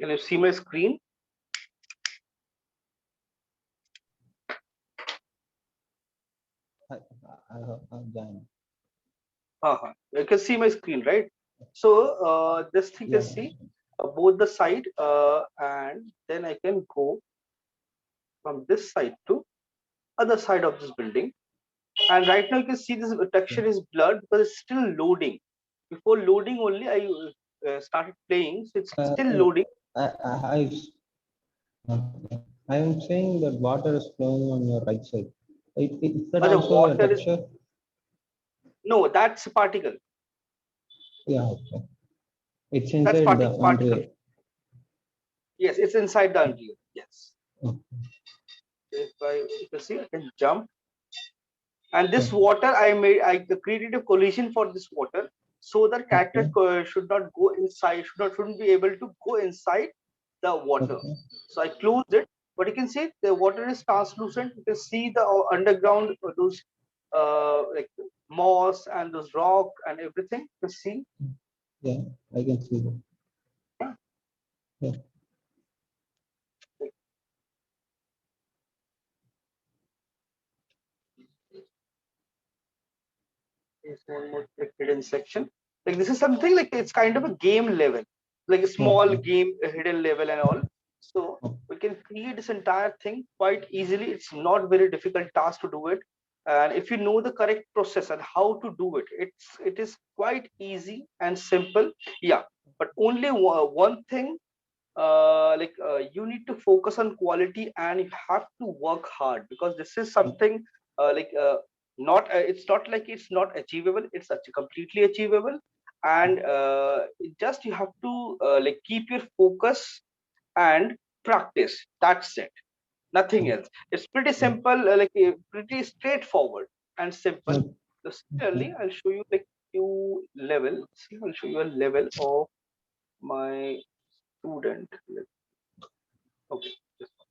Can you see my screen? I'm done. You can see my screen, right? So this thing Yeah. can see both the side, and then I can go from this side to other side of this building. And right now you can see this texture is blurred because it's still loading. Before loading only, I started playing, so it's Uh, still uh, loading. I am saying that water is flowing on your right side. Is that The also a water is texture? no, that's a particle. Yeah. Okay. It's That's inside the particle. Unreal. Yes, it's inside the Unreal. Yes. Oh, If I, you can see, I can jump. And yeah. this water, I created a collision for this water, so that character Okay. should not go inside, shouldn't be able to go inside the water. Okay. So I closed it, but you can see the water is translucent. You can see the underground, those like moss and those rock and everything. You can see. Yeah, I can see that. Yeah. There's one more hidden section. Like this is something like it's kind of a game level, like a small Okay. game, a hidden level and all. So Oh, we can create this entire thing quite easily. It's not very difficult task to do it. And if you know the correct process and how to do it, it is quite easy and simple. Yeah, but only one thing, you need to focus on quality and you have to work hard, because this is something not it's not like it's not achievable. It's actually completely achievable. And just you have to keep your focus and practice. That's it, nothing else. It's pretty okay. simple, pretty straightforward and simple. So Okay. similarly, I'll show you like few level. See, I'll show you a level of my student. Okay, this one.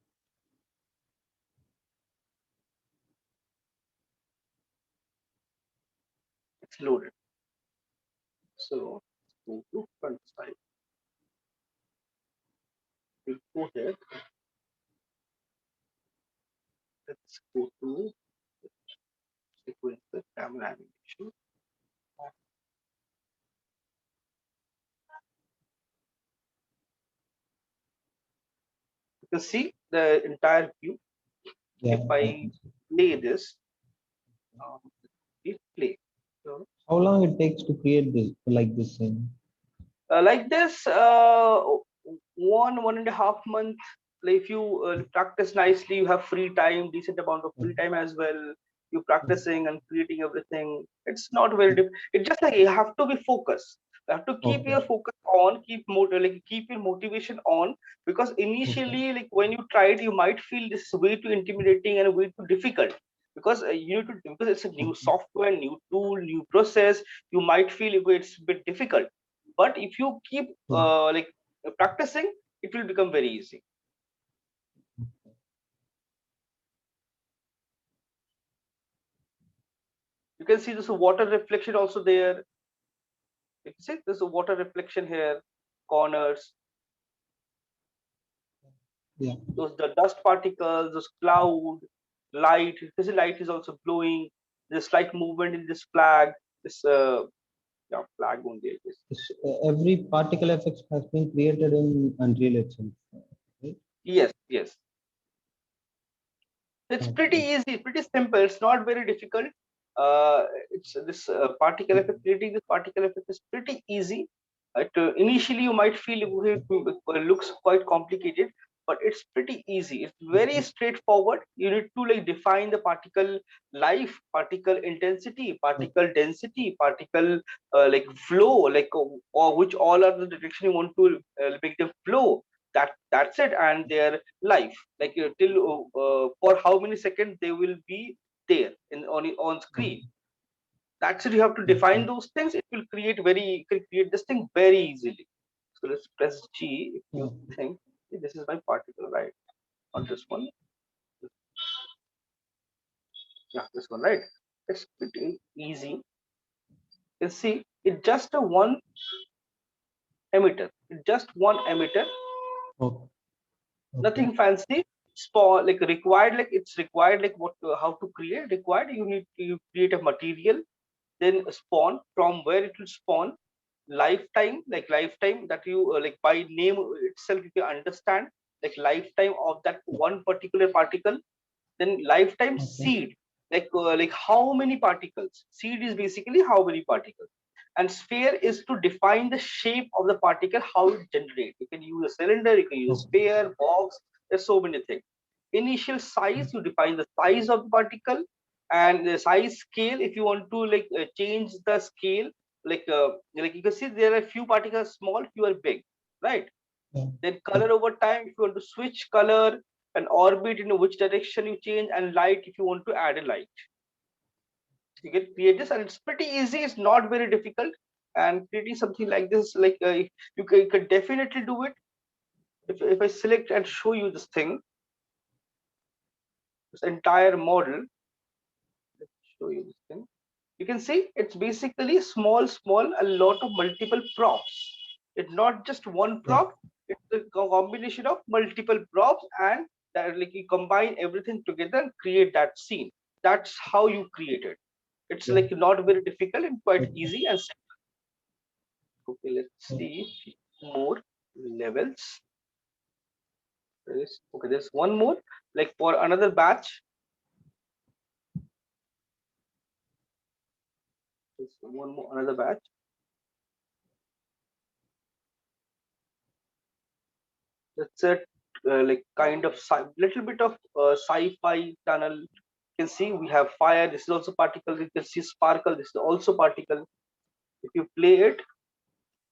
It's loaded. So go to front side. We go here. Let's go to sequence the camera animation. You can see the entire view. Yeah, If I I can see. play this, um, it play. So, How long it takes to create this like this scene? like this, 1.5 month. Like if you practice nicely, you have free time, decent amount of free time as well. You practicing and creating everything. It's not very it's just like you have to be focused. You have to keep Okay. your focus on, keep your motivation on, because Okay. initially, like when you try it, you might feel this is way too intimidating and way too difficult, because you need to, because it's a new Okay. software, new tool, new process. You might feel it's a bit difficult, but if you keep Yeah. practicing, it will become very easy. You can see this water reflection also there. You can see there's a water reflection here, corners, Yeah. those the dust particles, those cloud, light. This light is also blowing. There's slight movement in this flag. This yeah, flag only, I guess. Every particle effect has been created in Unreal itself, right? Yes, yes. It's pretty Okay. easy, pretty simple. It's not very difficult. It's this particle effect. Creating this particle effect is pretty easy. Initially, you might feel it looks quite complicated, but it's pretty easy. It's very straightforward. You need to like define the particle life, particle intensity, Okay. particle density, particle flow, or which all are the direction you want to make them flow. That's it, and their life, till for how many seconds they will be there on Okay. screen. That's it. You have to define Okay. those things. It will create this thing very easily. So let's press G if you Okay. think, "Hey, this is my particle, right?" On this one, yeah, this one, right? It's pretty easy. You see, it's just a one emitter. It's just one emitter. Okay. Okay. Nothing fancy. Spawn like required, like it's required, like what how to create required. You need to create a material, then spawn from where it will spawn. Lifetime, like lifetime that you like by name itself you can understand, like lifetime of that one particular particle. Then lifetime Okay. seed, like how many particles. Seed is basically how many particles, and sphere is to define the shape of the particle, how it generates. You can use a cylinder, you can use a Okay. sphere, box. There's so many things. Initial size, you define the size of the particle, and the size scale. If you want to change the scale, like you can see there are few particles small, few are big, right? Yeah. Then Yeah. color over time, if you want to switch color, and orbit in which direction you change, and light if you want to add a light. You can create this, and it's pretty easy. It's not very difficult. And creating something like this, you can definitely do it. If I select and show you this thing, this entire model, let's show you this thing. You can see it's basically small, a lot of multiple props. It's not just one Yeah. prop, it's a combination of multiple props, and that like you combine everything together and create that scene. That's how you create it. It's Yeah. like not very difficult and quite Okay. easy and simple. Okay, let's Yeah. see more levels. Okay, there's one more, like for another batch. There's one more another batch. That's it. Like kind of little bit of sci-fi tunnel. You can see we have fire. This is also particle. You can see sparkle. This is also particle. If you play it,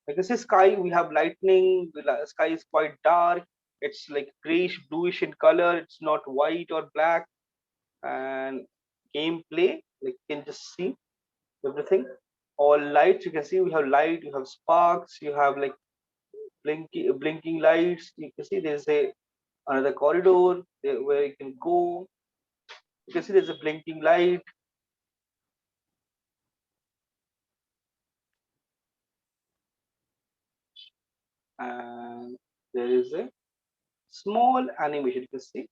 you can see sky. We have lightning. The sky is quite dark. It's like grayish, bluish in color. It's not white or black. And gameplay, like you can just see everything. All lights. You can see we have light. You have sparks. You have like blinking lights. You can see there's a another corridor where you can go. You can see there's a blinking light, and there is a small animation. You can see,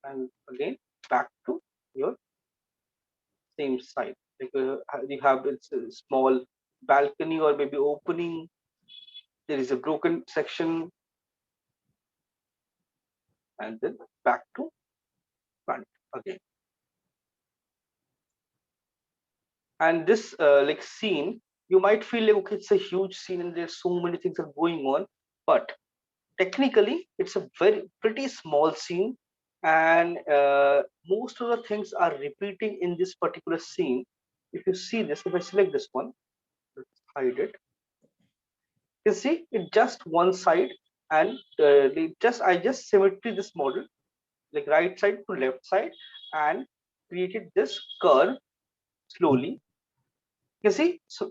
and again back to your same side. You have it's a small balcony or maybe opening. There is a broken section, and then back to front again. And this like scene, you might feel like okay, it's a huge scene and there's so many things are going on, but technically it's a very pretty small scene, and most of the things are repeating in this particular scene. If you see this, if I select this one, let's hide it. You see it just one side, and I just symmetry this model like right side to left side, and created this curve slowly. You see, so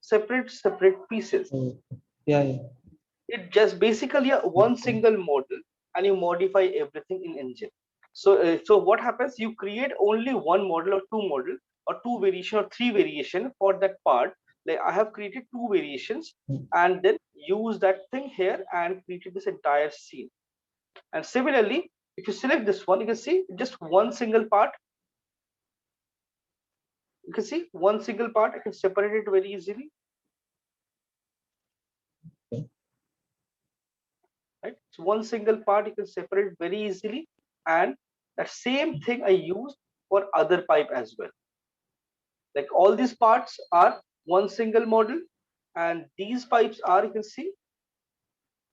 separate pieces. Okay. Yeah. Yeah. It just basically a one Okay. single model, and you modify everything in engine. So what happens, you create only one model or two model or two variation or three variation for that part. Like I have created two variations, Mm. and then use that thing here and created this entire scene. And similarly, if you select this one, you can see just one single part. You can see one single part, I can separate it very easily, Okay. right? So one single part you can separate very easily, and that same thing I use for other pipe as well. Like all these parts are one single model, and these pipes are, you can see,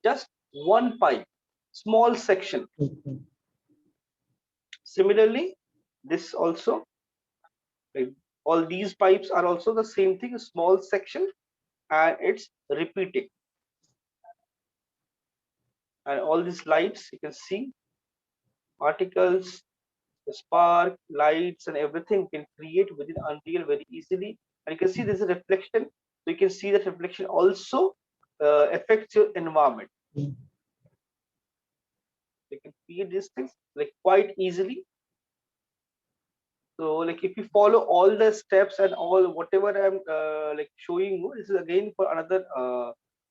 just one pipe, small section. Okay. Similarly, this also, like all these pipes are also the same thing, a small section, and it's repeating. And all these lights you can see particles, the spark, lights, and everything you can create within Unreal very easily. And you can see there's a reflection. So you can see that reflection also affects your environment. Mm. You can create these things like quite easily. So like if you follow all the steps and all whatever I'm like showing you, this is again for another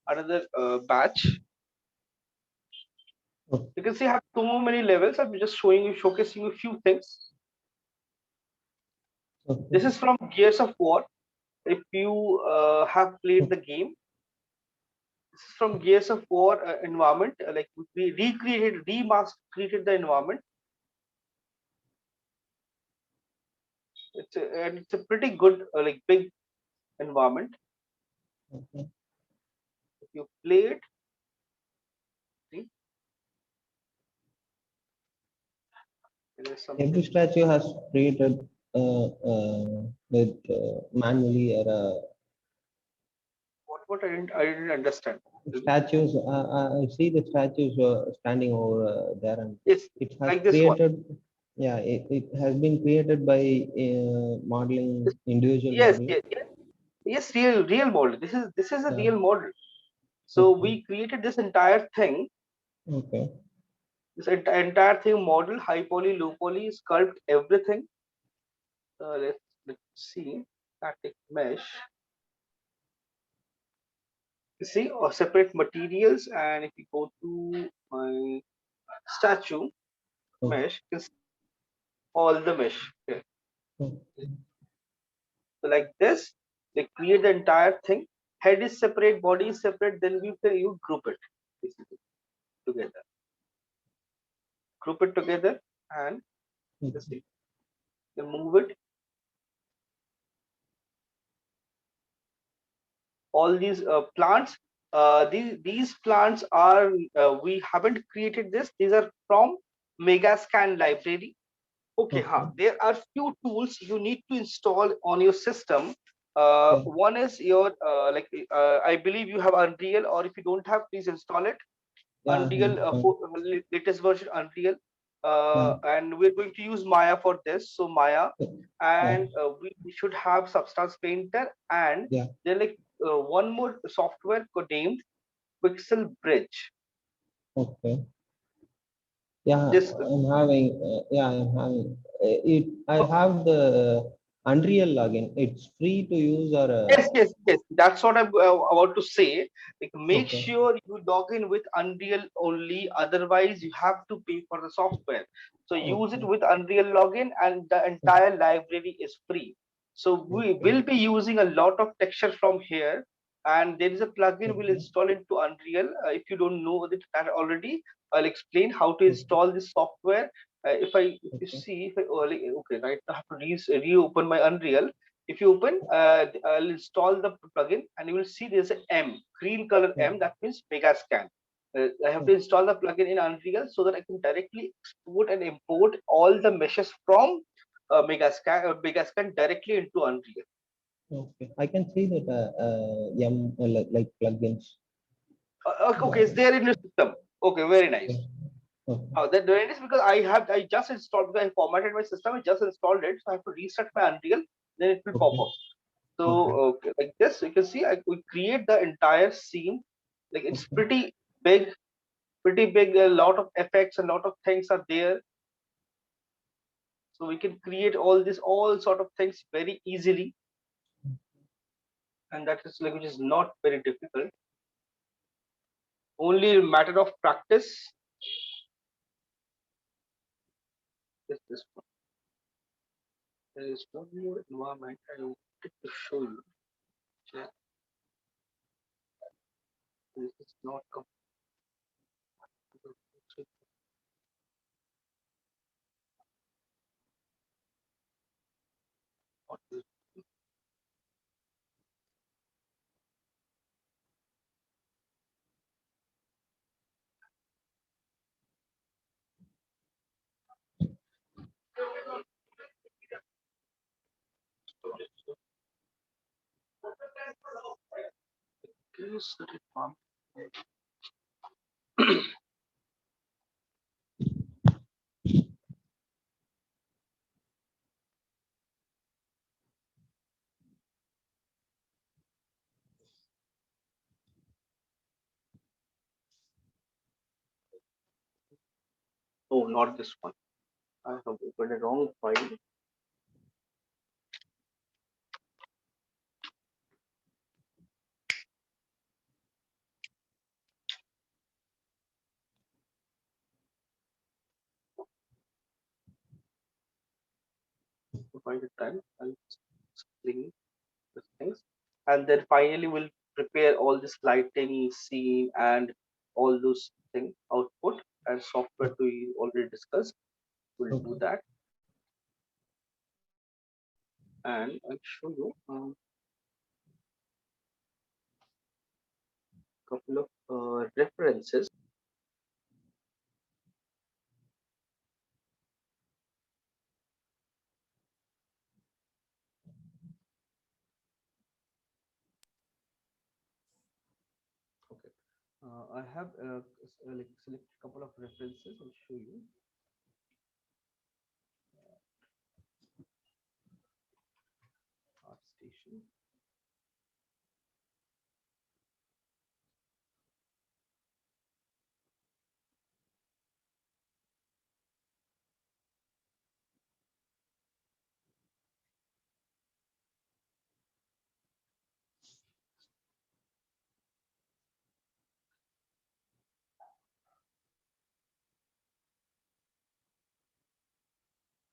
another batch. Okay. You can see I have so many levels. I'm just showing you, showcasing you a few things. Okay. This is from Gears of War. If you have played the game, this is from Gears of War environment. Like we recreated, created the environment. And it's a pretty good, like big environment. Okay. If you play it, see, there is Every something. statue has created with manually or What I didn't understand. statues. I see the statues standing over there, and It's it has like this one. created. Yeah, it has been created by modeling, individual Yes, modeling. yes, yes, yes, real model. This is a Yeah. real model. So Okay. we created this entire thing, Okay. entire thing model, high poly, low poly, sculpt everything. Let's see static mesh. You see, or separate materials, and if you go to my statue Okay. mesh, you can see all the mesh. Okay. Okay. So like this, they create the entire thing. Head is separate, body is separate. Then you group it basically together. Group it together, and you Okay. see, you move it. All these plants, these plants are we haven't created this. These are from Megascan library. Okay, Okay. there are few tools you need to install on your system. Yeah. One is your I believe you have Unreal, or if you don't have, please install it. Yeah. Unreal, latest version Unreal, Yeah. and we're going to use Maya for this. So Maya, Yeah. and we should have Substance Painter, and Yeah. there like one more software named Pixel Bridge. Okay. Yeah, This I'm having. Yeah, I'm having it. I have the Unreal login. It's free to use or Yes, yes, yes. That's what I'm about to say. Like, make okay. sure you log in with Unreal only. Otherwise, you have to pay for the software. So use it Okay. with Unreal login, and the entire library is free. So we Okay. will be using a lot of texture from here. And there is a plugin we'll Okay. install into Unreal. If you don't know that already, I'll explain how to Okay. install this software. If you Okay. see, if I early, okay, right, I have to reopen my Unreal. If you open, I'll install the plugin, and you will see there's an M, green color Okay. M, that means Megascan. I have to Okay. install the plugin in Unreal so that I can directly export and import all the meshes from Megascan directly into Unreal. Okay. I can see that like plugins. Okay, it's there in your system. Okay, very nice. Okay. Okay. That very nice, because I just installed, because I formatted my system, I just installed it, so I have to restart my Unreal, then it will pop Okay. up. So Okay. okay, like this, you can see we create the entire scene. Like it's Okay. pretty big. A lot of effects, a lot of things are there. So we can create all sort of things very easily, and that is like which is not very difficult. Only a matter of practice. This one. There is one more environment I wanted to show you. Check. This is not complete. Yes, that is fine. Oh, not this one. I have opened a wrong file. to find the time. I'll just explain the things, and then finally we'll prepare all this lighting, scene, and all those things, output and software we already discussed. We'll do Okay. that, and I'll show you a couple of references. Okay, I have like select a couple of references. I'll show you. ArtStation.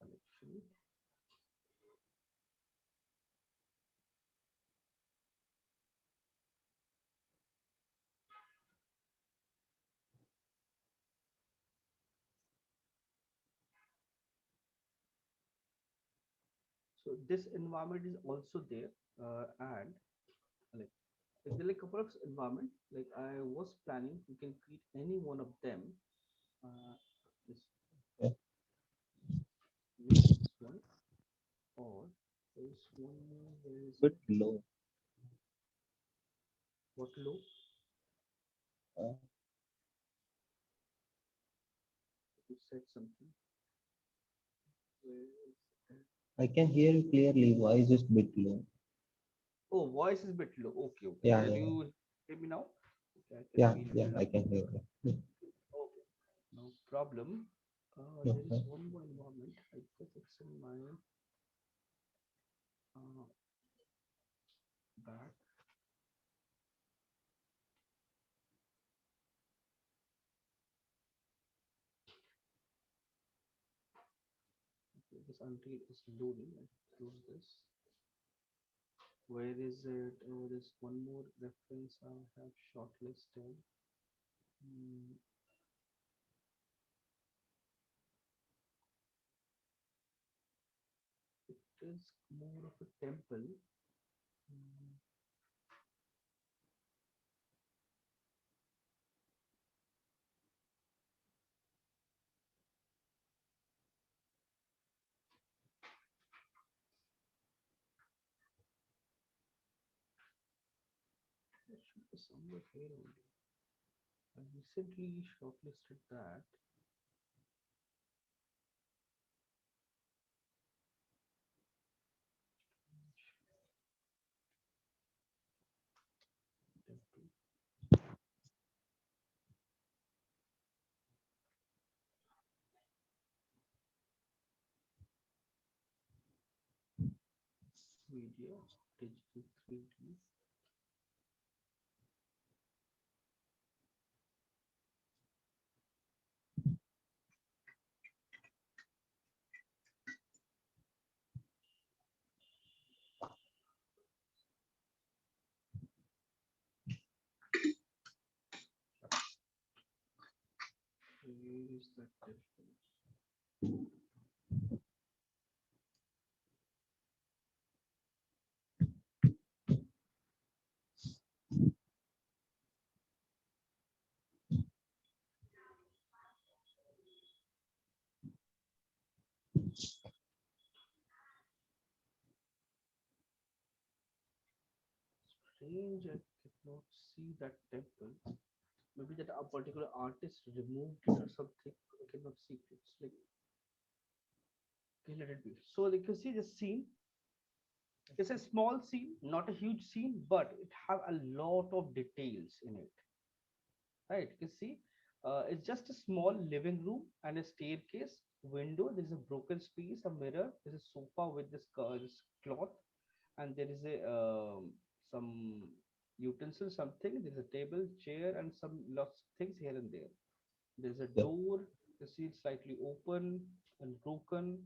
Collection. So this environment is also there, and like there are a couple of environment. Like I was planning, you can create any one of them. This Yeah. maybe this one, or there's one more. There is Bit low. what low? Uh, You said something. Where is that? I can hear you clearly. Voice is bit low. Oh, voice is a bit low. Okay, okay. Yeah, Can yeah, you hear me now? Okay, I can yeah, feel yeah. you I now. can hear you. Okay, no problem. There is Okay. one more environment. I guess it's in my uh, back. Okay, this until is loading. I close this. Where is it? Oh, there's one more reference I have shortlisted. Hmm, it is more of a temple. Hmm, it should be somewhere here only. I recently shortlisted that. Temple. Media, digital 3D. Where is that temple? Strange, I cannot see that temple. Maybe that a particular artist removed it or something. I cannot see it. It's like, okay, let it be. So you can see the scene. It's a small scene, not a huge scene, but it have a lot of details in it. Right? You see, it's just a small living room and a staircase, window. There is a broken space, a mirror. There's a sofa with this cloth, and there is a some utensil, something. There's a table, chair, and some lots of things here and there. There's a Yeah. door. You see, it's slightly open and broken.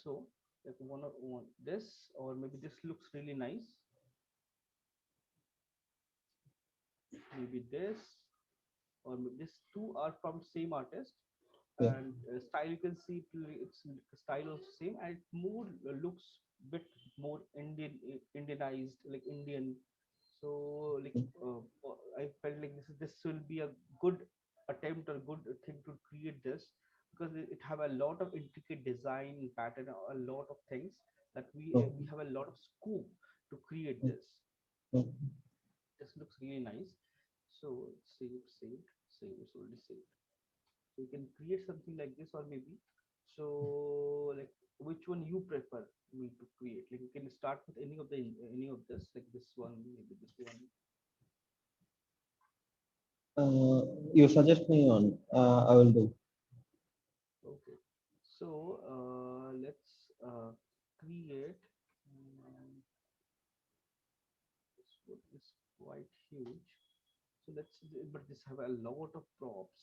also like one this, or maybe this looks really nice. Maybe this, or maybe these two are from same artist, Yeah. and style you can see it's style also same, and it more looks bit more Indianized, like Indian. So like I felt like this will be a good attempt or good thing to create this, because it have a lot of intricate design pattern, a lot of things that we Okay. have a lot of scope to create this. Okay. This looks really nice. So save, it's already saved. So you can create something like this, or maybe, so like which one you prefer me to create? Like you can start with any of this, like this one, maybe this one. You suggest me on, I will do. Okay. So let's create. This one is quite huge. So but this have a lot of props.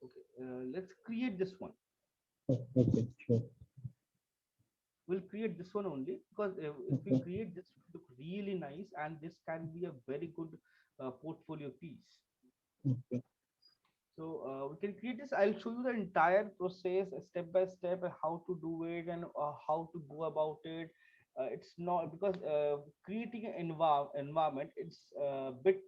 Okay, let's create this one. Oh, okay, sure. We'll create this one only, because if we Okay. create this, it look really nice, and this can be a very good portfolio piece. Okay. So we can create this. I'll show you the entire process step by step, how to do it, and how to go about it. It's not because creating an environment, it's a bit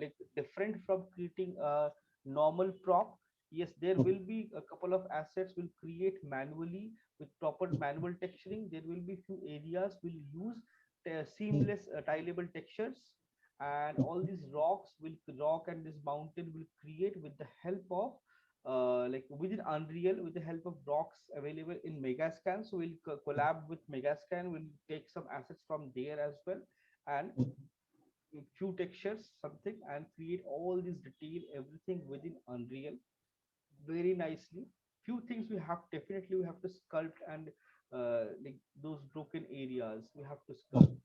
like different from creating a normal prop. Yes, there Okay. will be a couple of assets we'll create manually with proper manual texturing. There will be few areas we'll use seamless tileable textures, and all these rock and this mountain will create with the help of like within Unreal, with the help of rocks available in Megascan. So we'll collab with Megascan, we'll take some assets from there as well, and few textures something, and create all this detail, everything within Unreal very nicely. Few things we have, definitely we have to sculpt, and like those broken areas we have to sculpt.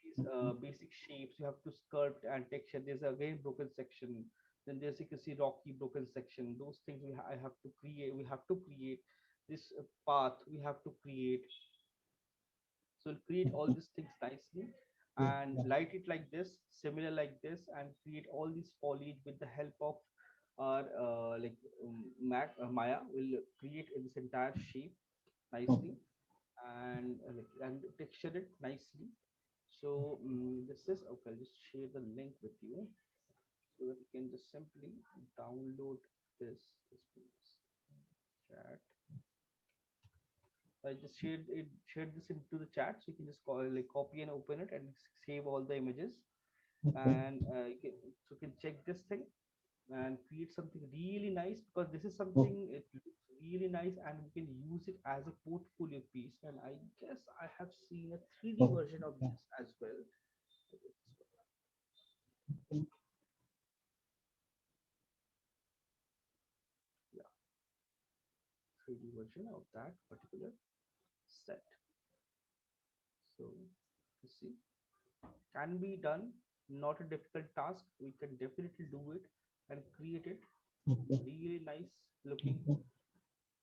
These basic shapes you have to sculpt and texture. There's again broken section, then there's, you can see, rocky broken section. Those things I have to create, we have to create this path we have to create. So we'll create all these things nicely, Yeah. and light it like this, similar like this, and create all these foliage with the help of our Maya will create this entire shape nicely, Okay. and texture it nicely. So this is okay. I'll just share the link with you so that you can just simply download this. This please. Chat. I just shared this into the chat, so you can just copy and open it and save all the images, Okay. and so you can check this thing and create something really nice, because this is Okay. something, it looks really nice, and we can use it as a portfolio piece. And I guess I have seen a 3D Okay. version of Yeah. this as well. Yeah, 3D version of that particular set. So you see, can be done, not a difficult task. We can definitely do it and create it Okay. really nice looking.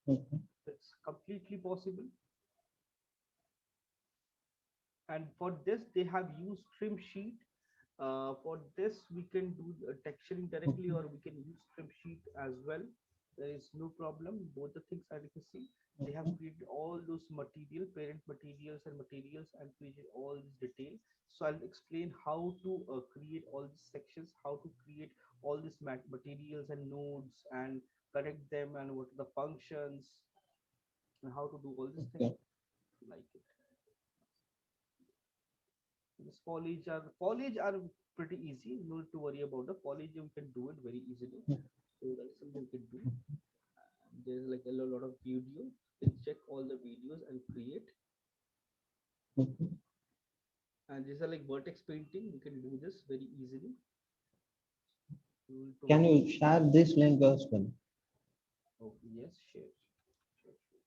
Okay. It's completely possible. And for this they have used trim sheet. For this we can do texturing directly, Okay. or we can use trim sheet as well. There is no problem, both the things are, you can see, they have Okay. created all those parent materials and materials, and created all this detail. So I'll explain how to create all these sections, how to create all these materials and nodes, and connect them, and what are the functions, and how to do all these things Okay. like it. This foliage are pretty easy. No need to worry about the foliage. We can do it very easily. So that's something we can do. There's like a lot of video. You can check all the videos and create. Okay. And these are like vertex painting. You can do this very easily. You need to Can worry. you share this link as well? Oh yes, share. Sure, sure.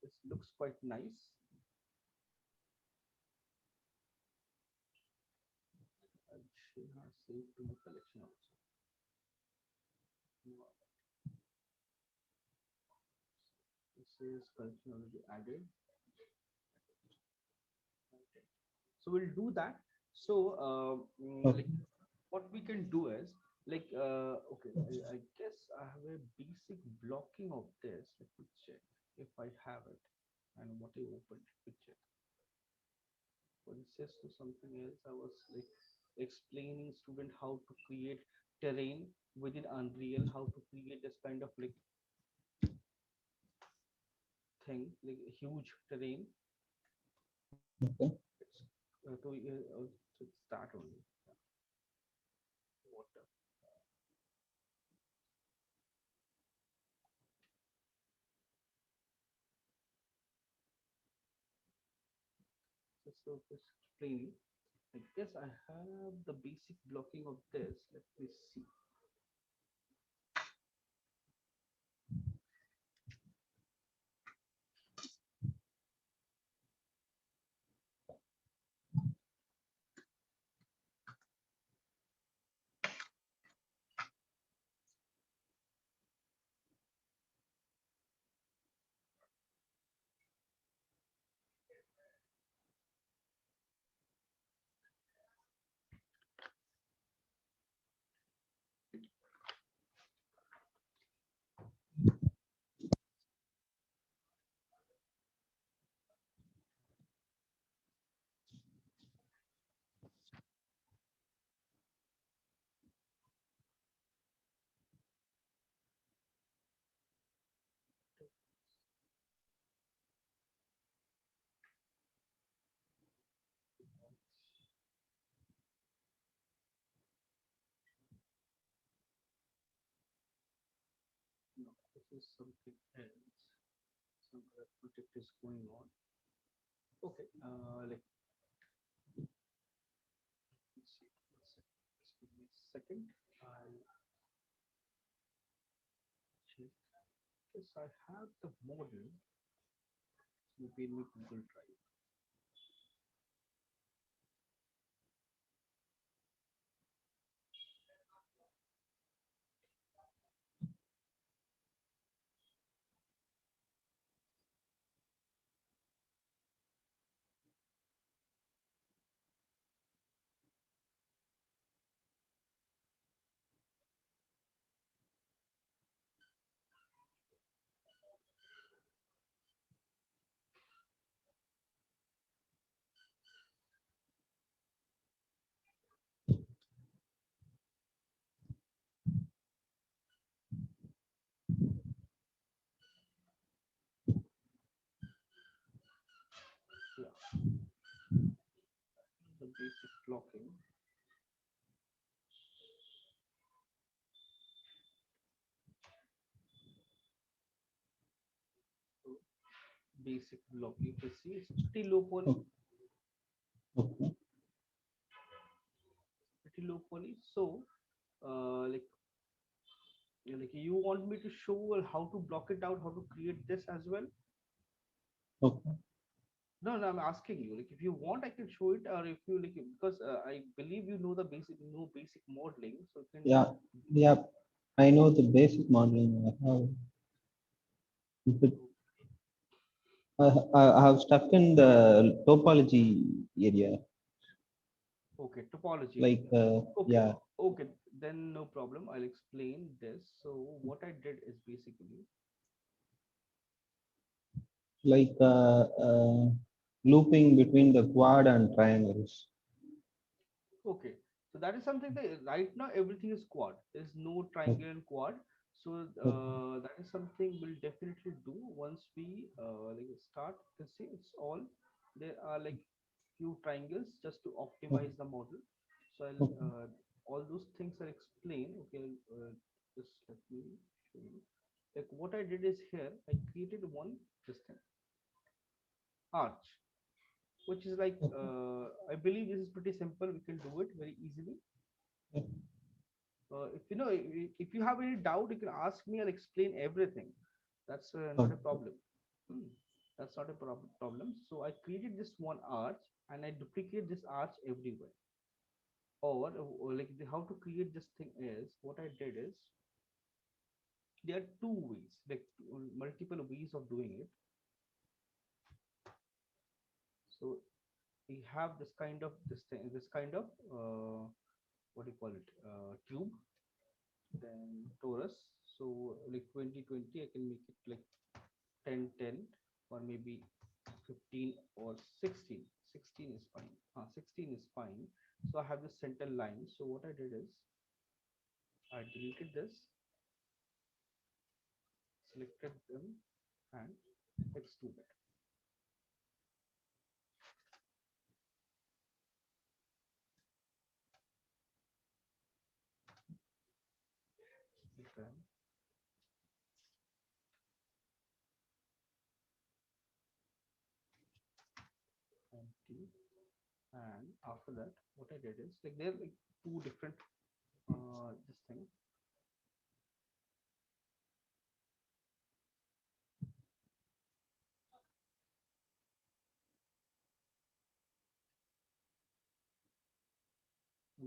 This looks quite nice. I'll save to my collection also. is culture already added. Okay. So we'll do that. So Okay. like what we can do is like okay, I guess I have a basic blocking of this. Let me check if I have it and what I opened. Let me check. For instance, to something else, I was like explaining student how to create terrain within Unreal, how to create this kind of like thing, like a huge terrain. Okay. It's to start only. Yeah. Water. So just explaining. I guess I have the basic blocking of this. Let me see. No, this is something else. Some other project is going on. Okay, like let's see. Just give me a second. I'll check. Yes, I have the model. Maybe in my Google Drive. Yeah, the basic blocking. So basic blocking. You see, it's pretty low poly. Okay. Pretty low poly. So, like, like you want me to show how to block it out, how to create this as well? Okay. No, no, I'm asking you. Like, if you want, I can show it, or if you like, because I believe you know the basic, know basic modeling, so you can Yeah. Yeah. I know the basic modeling. But I have stuck in the topology area. okay, topology Like, area. Okay, yeah, okay, then no problem. I'll explain this. So what I did is basically like looping between the quad and triangles. okay. So that is something that right now everything is quad. There's no Okay. triangle and quad. So Okay. that is something we'll definitely do once we like start. You can see it's all there are like few triangles just to optimize the model. So I'll Okay. all those things are explained. Okay, just let me show you. Like what I did is here I created one this thing arch, which is like Okay. I believe this is pretty simple. We can do it very easily. Okay. If you know, if you have any doubt, you can ask me. I'll explain everything. That's not a Okay. problem. Hmm. That's not a problem. So I created this one arch and I duplicate this arch everywhere. Or like how to create this thing is what I did is there are two ways, like multiple ways of doing it. So we have this kind of this thing, this kind of what do you call it, cube, then torus. So like 2020, I can make it like 10 10, or maybe 15 or 16. 16 is fine. 16 is fine. So I have the center line. So what I did is I deleted this, selected them, and extruded. Then empty. And after that, what I did is like they're like two different this thing.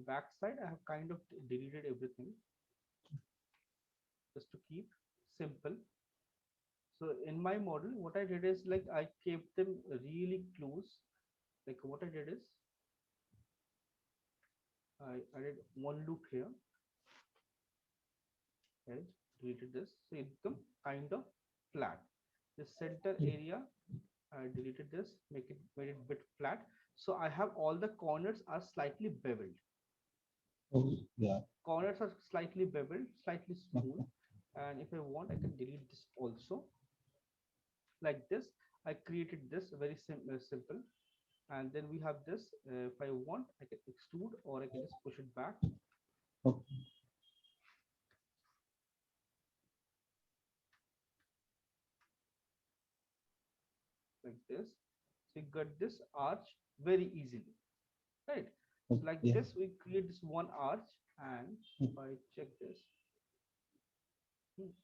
Backside, I have kind of deleted everything just to keep simple. So in my model, what I did is like I kept them really close. Like what I did is I added one loop here, edge, deleted this, so it become kind of flat. The center area, I deleted this, made it bit flat. So I have all the corners are slightly beveled. Oh, yeah. Corners are slightly beveled, slightly smooth. Okay. And if I want, I can delete this also. Like this, I created this very simple. And then we have this. If I want, I can extrude or I can just push it back Okay. like this. So you got this arch very easily, right? So Okay. like Yeah. this, we create this one arch, and if I check this,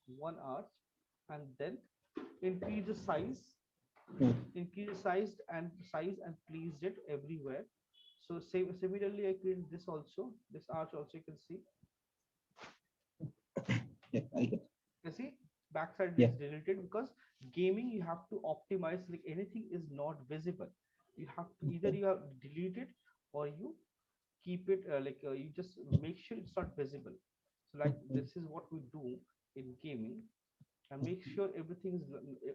one arch, and then increase the size, Hmm. increase the size and placed it everywhere. So similarly, I created this also, this arch also. You can see, Yeah. I get. you see, backside Yeah. is deleted because gaming you have to optimize, like anything is not visible. You have to either Okay. you have delete it or you keep it you just make sure it's not visible. So like Okay. this is what we do in gaming, and make sure everything is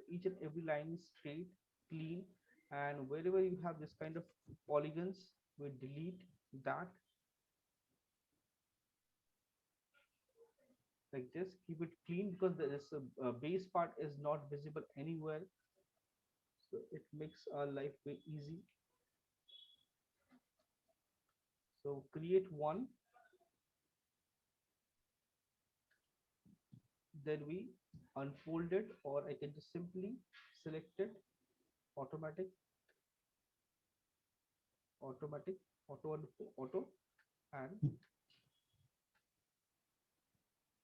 each and every line is straight, clean, and wherever you have this kind of polygons, we delete that like this. Keep it clean because this base part is not visible anywhere, so it makes our life very easy. So create one, then we unfold it, or I can just simply select it, automatic, automatic, auto, auto, and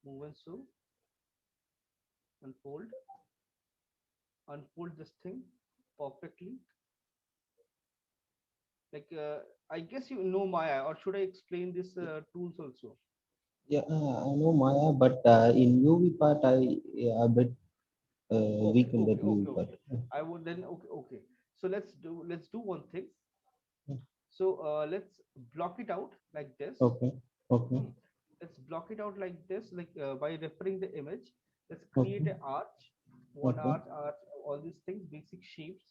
move and so unfold, unfold this thing perfectly. Like I guess you know Maya, or should I explain this tools also? Yeah. I know Maya, but in UV part, a bit Okay, weak in that okay, UV okay, part. okay. I would then okay, okay. So let's do one thing. Hmm. So let's block it out like this. Okay. Okay. Hmm. Let's block it out like this, like by referring the image. Let's create Okay. an arch, one Okay. arch, all these things, basic shapes,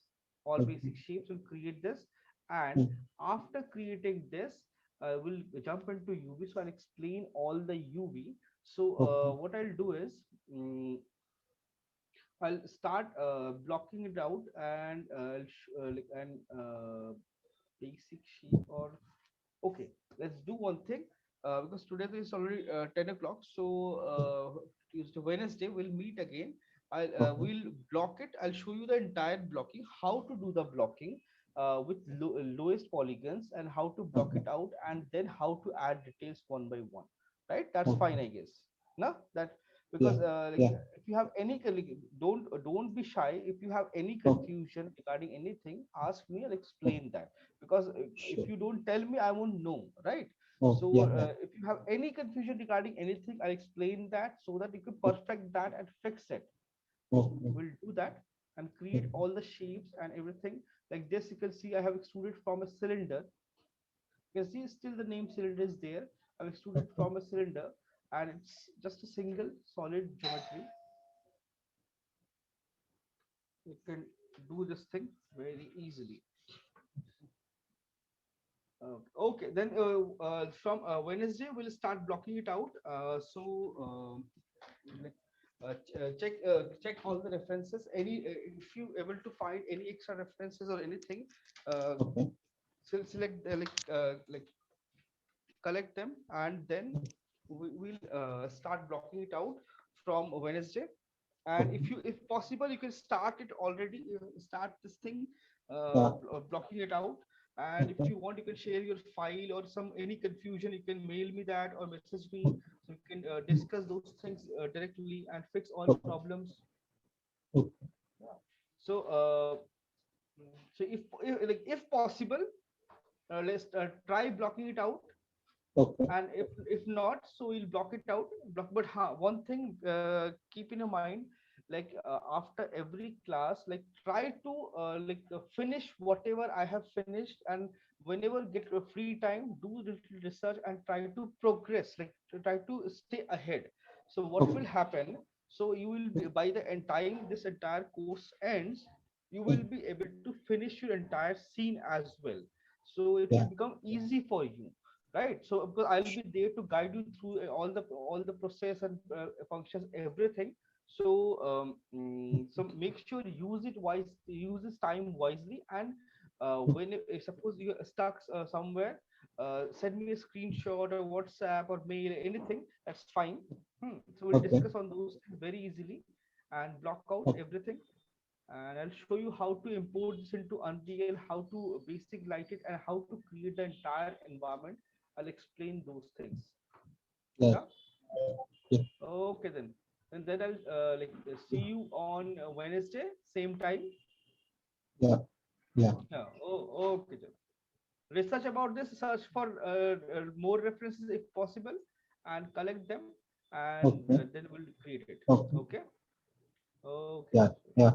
all Okay. basic shapes. Will create this, and Hmm. after creating this, we'll jump into UV. So I'll explain all the UV. So Okay. what I'll do is, I'll start blocking it out, and basic shape or okay. Let's do one thing because today is already 10 o'clock. So Tuesday, Wednesday, we'll meet again. Okay. We'll block it. I'll show you the entire blocking, how to do the blocking with lowest polygons, and how to block Okay. it out, and then how to add details one by one. Right? That's Okay. fine, I guess. No, that Yeah. because Yeah. if you have any don't be shy. If you have any Okay. confusion regarding anything, ask me. I'll explain that, because if Sure. you don't tell me, I won't know, right? Oh, So yeah, yeah. if you have any confusion regarding anything, I'll explain that so that you can perfect that and fix it. Oh, oh, We'll do that and oh, create all the shapes and everything. Like this, you can see I have extruded from a cylinder. You can see still the name cylinder is there. I've extruded okay, from a cylinder, and it's just a single solid geometry. You can do this thing very easily. Okay, then from Wednesday we'll start blocking it out. Like, check all the references. Any if you able to find any extra references or anything, uh, okay, select collect them, and then we will start blocking it out from Wednesday. And okay. if possible, you can start it already. Start this thing, Yeah, blocking it out. And if okay, you want, you can share your file or some any confusion. You can mail me that or message me, so we can discuss those things directly and fix all okay, problems. okay, Yeah. So so if possible, let's try blocking it out. okay, And if not, so we'll block it out. Block, but one thing keep in your mind, like after every class, like try to finish whatever I have finished, and whenever get a free time, do little research and try to progress, like to try to stay ahead. So what will okay. happen, so you will be, by the end time this entire course ends, you will Mm, be able to finish your entire scene as well. So it will yeah, become easy for you, right? So because I'll be there to guide you through all the process and functions, everything. So so make sure you use it wise, use this time wisely. And mm, when suppose you're stuck somewhere, send me a screenshot or WhatsApp or mail, anything, that's fine. So we'll okay, discuss on those things very easily and block out okay, everything. And I'll show you how to import this into Unreal, how to basic light it, and how to create the entire environment. I'll explain those things. yeah, Yeah. yeah, Okay then. And then I'll see you on Wednesday, same time. yeah, yeah, Yeah. Oh, okay then. Research about this. Search for more references if possible, and collect them, and okay, then we'll create it. okay, Okay. Okay. yeah, yeah.